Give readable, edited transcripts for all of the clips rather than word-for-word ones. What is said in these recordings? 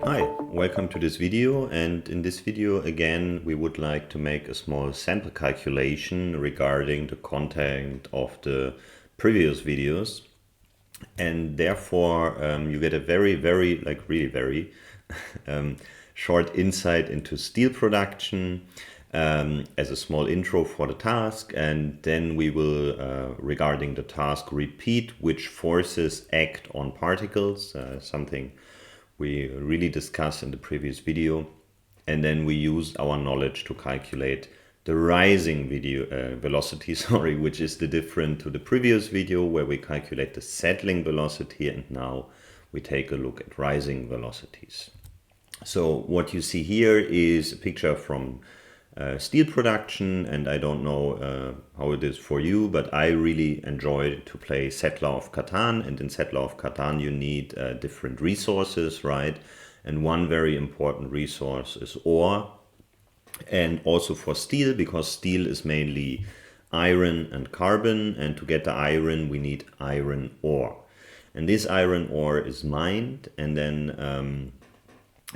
Hi, welcome to this video, and in this video again we would like to make a small sample calculation regarding the content of the previous videos, and therefore you get a very really very short insight into steel production as a small intro for the task, and then we will regarding the task repeat which forces act on particles, something we really discussed in the previous video, and then we used our knowledge to calculate the rising velocity, which is the different to the previous video where we calculate the settling velocity, and now we take a look at rising velocities. So what you see here is a picture from steel production, and I don't know how it is for you, but I really enjoy to play Settler of Catan, and in Settler of Catan you need different resources, right? And one very important resource is ore, and also for steel, because steel is mainly iron and carbon, and to get the iron we need iron ore. And this iron ore is mined, and then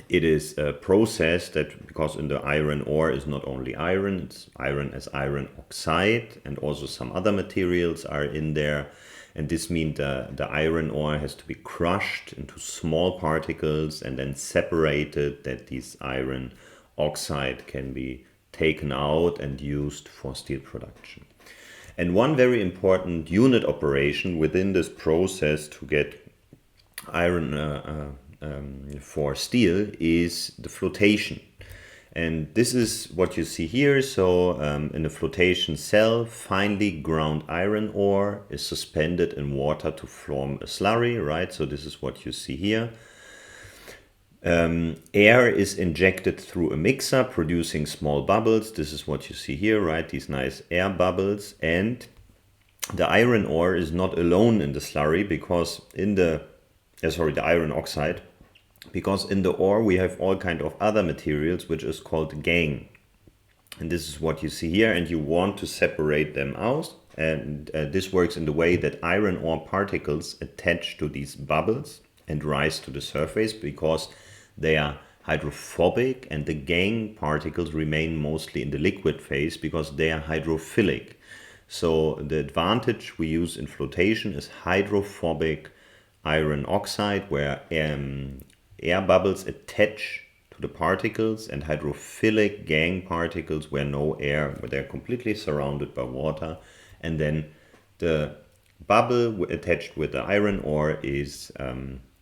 it is processed, that because in the iron ore is not only iron, it's iron as iron oxide, and also some other materials are in there. And this means the iron ore has to be crushed into small particles and then separated, that this iron oxide can be taken out and used for steel production. And one very important unit operation within this process to get iron for steel is the flotation. And this is what you see here. So in the flotation cell, finely ground iron ore is suspended in water to form a slurry, right? So this is what you see here. Air is injected through a mixer, producing small bubbles. This is what you see here, right? These nice air bubbles. And the iron ore is not alone in the slurry, because in the iron oxide, because in the ore we have all kind of other materials, which is called gangue. And this is what you see here, and you want to separate them out. And this works in the way that iron ore particles attach to these bubbles and rise to the surface, because they are hydrophobic, and the gangue particles remain mostly in the liquid phase because they are hydrophilic. So the advantage we use in flotation is hydrophobic iron oxide, where air bubbles attach to the particles, and hydrophilic gangue particles where no air, where they're completely surrounded by water. And then the bubble attached with the iron ore is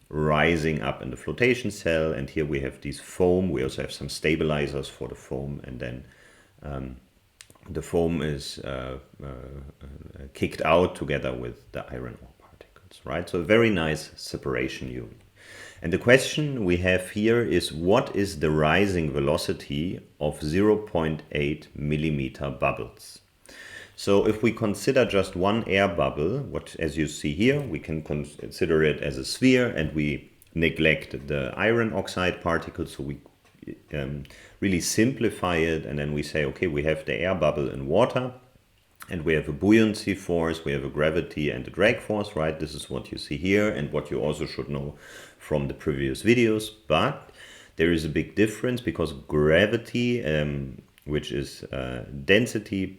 rising up in the flotation cell, and here we have these foam. We also have some stabilizers for the foam, and then the foam is kicked out together with the iron ore particles, right? So a very nice separation unit. And the question we have here is, what is the rising velocity of 0.8 millimeter bubbles? So if we consider just one air bubble, what, as you see here, we can consider it as a sphere, and we neglect the iron oxide particles. So we really simplify it, and then we say, okay, we have the air bubble in water, and we have a buoyancy force, we have a gravity and a drag force, right? This is what you see here, and what you also should know from the previous videos. But there is a big difference, because gravity, which is density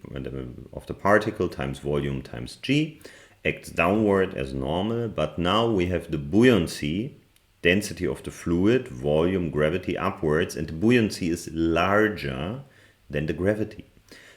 of the particle times volume times g, acts downward as normal. But now we have the buoyancy, density of the fluid, volume, gravity upwards, and the buoyancy is larger than the gravity,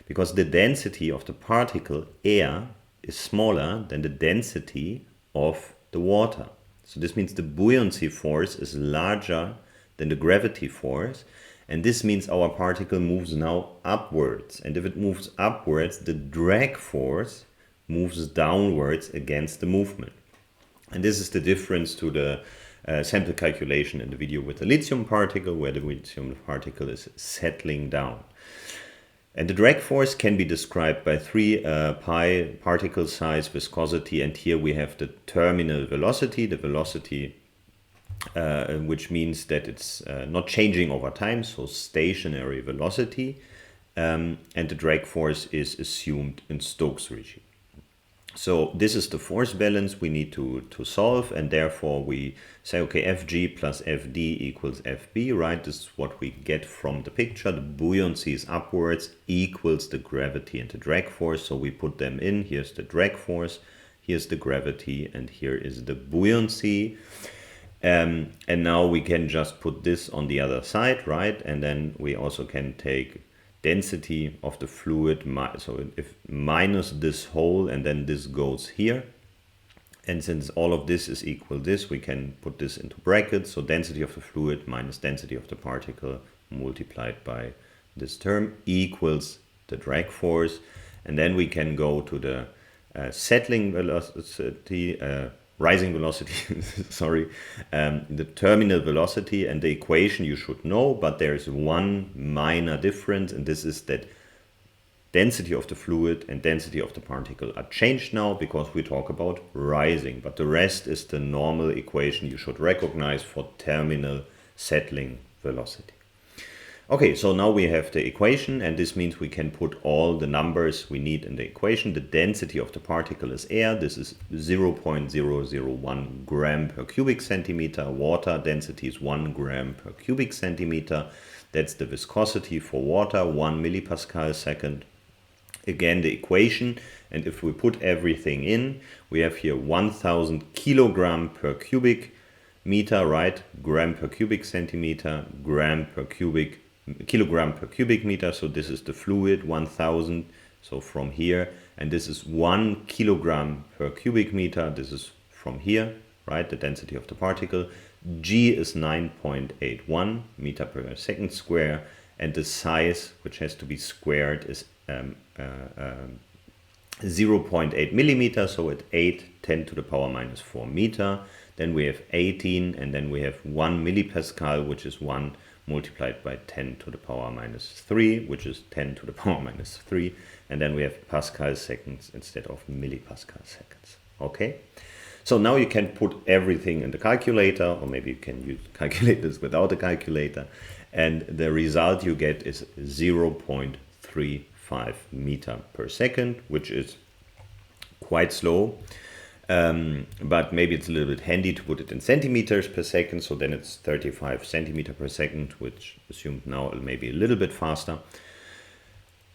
because the density of the particle air is smaller than the density of the water. So this means the buoyancy force is larger than the gravity force, and this means our particle moves now upwards. And if it moves upwards, the drag force moves downwards against the movement. And this is the difference to the sample calculation in the video with the lithium particle, where the lithium particle is settling down. And the drag force can be described by 3 pi, particle size, viscosity, and here we have the terminal velocity, the velocity which means that it's not changing over time, so stationary velocity, and the drag force is assumed in Stokes regime. So this is the force balance we need to solve, and therefore we say, okay, Fg plus Fd equals Fb, right? This is what we get from the picture. The buoyancy is upwards, equals the gravity and the drag force. So we put them in. Here's the drag force, here's the gravity, and here is the buoyancy. And now we can just put this on the other side, right? And then we also can take density of the fluid, so if minus this whole, and then this goes here. And since all of this is equal this, we can put this into brackets. So density of the fluid minus density of the particle multiplied by this term equals the drag force. And then we can go to the settling velocity, rising velocity, sorry, the terminal velocity, and the equation you should know, but there is one minor difference, and this is that density of the fluid and density of the particle are changed now because we talk about rising, but the rest is the normal equation you should recognize for terminal settling velocity. Okay, so now we have the equation, and this means we can put all the numbers we need in the equation. The density of the particle is air. This is 0.001 gram per cubic centimeter. Water density is 1 gram per cubic centimeter. That's the viscosity for water, 1 millipascal second. Again, the equation, and if we put everything in, we have here 1000 kilogram per cubic meter, right? Gram per cubic centimeter, kilogram per cubic meter. So this is the fluid, 1000. So from here, and this is 1 kilogram per cubic meter. This is from here, right? The density of the particle. G is 9.81 meter per second square, and the size, which has to be squared, is 0.8 millimeter, so at 10 to the power minus 4 meter. Then we have 18, and then we have 1 millipascal, which is 1 multiplied by 10 to the power minus 3, which is 10 to the power minus 3. And then we have Pascal seconds instead of millipascal seconds. Okay? So now you can put everything in the calculator, or maybe you can calculate this without a calculator, and the result you get is 0.35 meter per second, which is quite slow. But maybe it's a little bit handy to put it in centimeters per second, so then it's 35 centimeter per second, which assumed now maybe a little bit faster.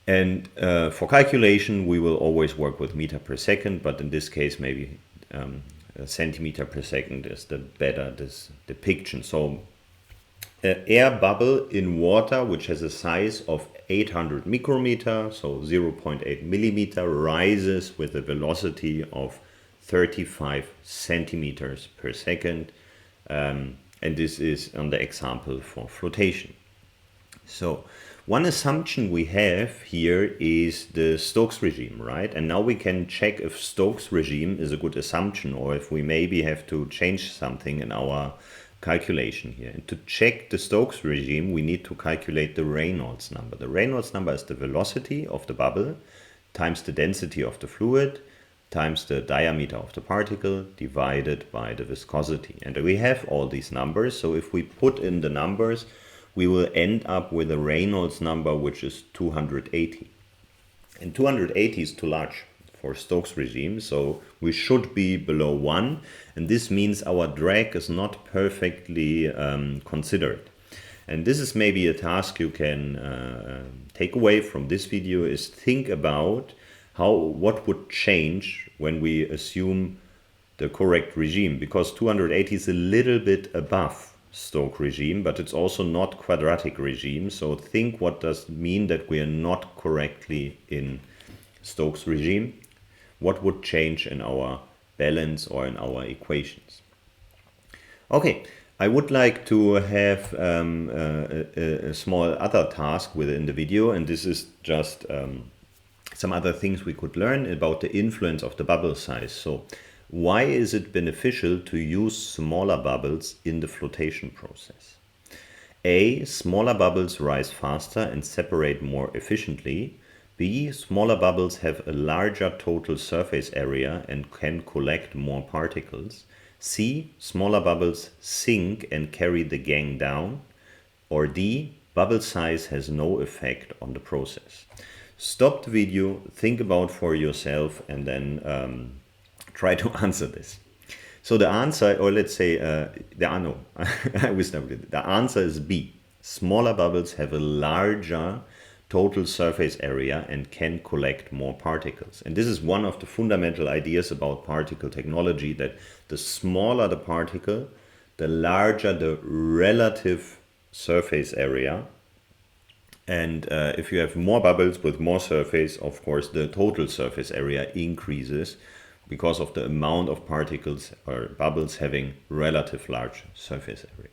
And for calculation, we will always work with meter per second, but in this case, maybe a centimeter per second is the better depiction. So air bubble in water, which has a size of 800 micrometer, so 0.8 millimeter, rises with a velocity of 35 centimeters per second. And this is on the example for flotation. So one assumption we have here is the Stokes regime, right? And now we can check if Stokes regime is a good assumption, or if we maybe have to change something in our calculation here. And to check the Stokes regime, we need to calculate the Reynolds number. The Reynolds number is the velocity of the bubble times the density of the fluid times the diameter of the particle divided by the viscosity. And we have all these numbers, so if we put in the numbers, we will end up with a Reynolds number which is 280. And 280 is too large for Stokes regime, so we should be below 1, and this means our drag is not perfectly considered. And this is maybe a task you can take away from this video, is think about what would change when we assume the correct regime, because 280 is a little bit above Stokes regime, but it's also not quadratic regime. So think what does it mean that we are not correctly in Stokes regime. What would change in our balance or in our equations? Okay, I would like to have a small other task within the video, and this is just some other things we could learn about the influence of the bubble size. So why is it beneficial to use smaller bubbles in the flotation process? A, smaller bubbles rise faster and separate more efficiently. B, smaller bubbles have a larger total surface area and can collect more particles. C, smaller bubbles sink and carry the gang down. Or D, bubble size has no effect on the process. Stop the video, think about for yourself, and then try to answer this. So the answer, or let's say, no, I will start with it. The answer is B. Smaller bubbles have a larger total surface area and can collect more particles. And this is one of the fundamental ideas about particle technology, that the smaller the particle, the larger the relative surface area. And if you have more bubbles with more surface, of course, the total surface area increases because of the amount of particles or bubbles having relative large surface area.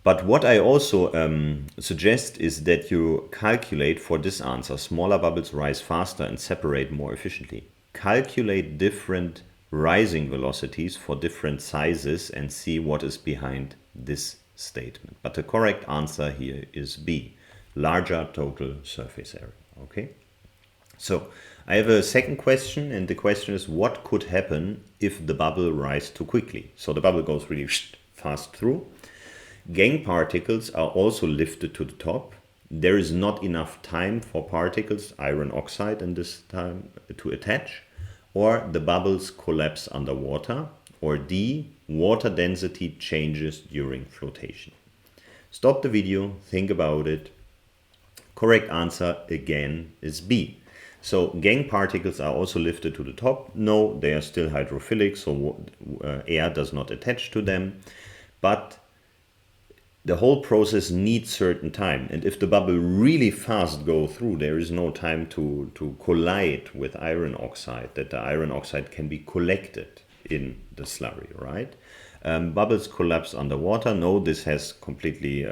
But what I also suggest is that you calculate for this answer, smaller bubbles rise faster and separate more efficiently. Calculate different rising velocities for different sizes and see what is behind this statement. But the correct answer here is B, larger total surface area. Okay? So I have a second question, and the question is, what could happen if the bubble rises too quickly? So the bubble goes really fast through. Gangue particles are also lifted to the top. There is not enough time for particles, iron oxide in this time, to attach, or the bubbles collapse underwater, or D, water density changes during flotation. Stop the video, think about it. Correct answer again is B. So gangue particles are also lifted to the top. No, they are still hydrophilic, so air does not attach to them. But the whole process needs certain time. And if the bubble really fast go through, there is no time to collide with iron oxide, that the iron oxide can be collected in the slurry, right? Bubbles collapse underwater. No, this has completely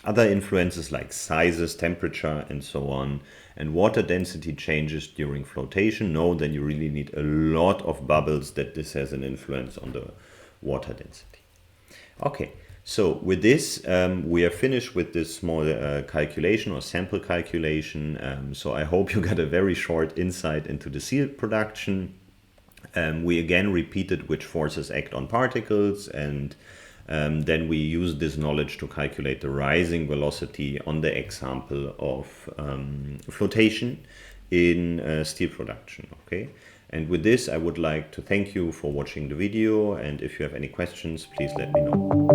other influences like sizes, temperature, and so on. And water density changes during flotation. No, then you really need a lot of bubbles that this has an influence on the water density. Okay, so with this, we are finished with this small calculation or sample calculation. So I hope you got a very short insight into the seal production. We again repeated which forces act on particles, and then we use this knowledge to calculate the rising velocity on the example of flotation in steel production. Okay, and with this I would like to thank you for watching the video, and if you have any questions, please let me know.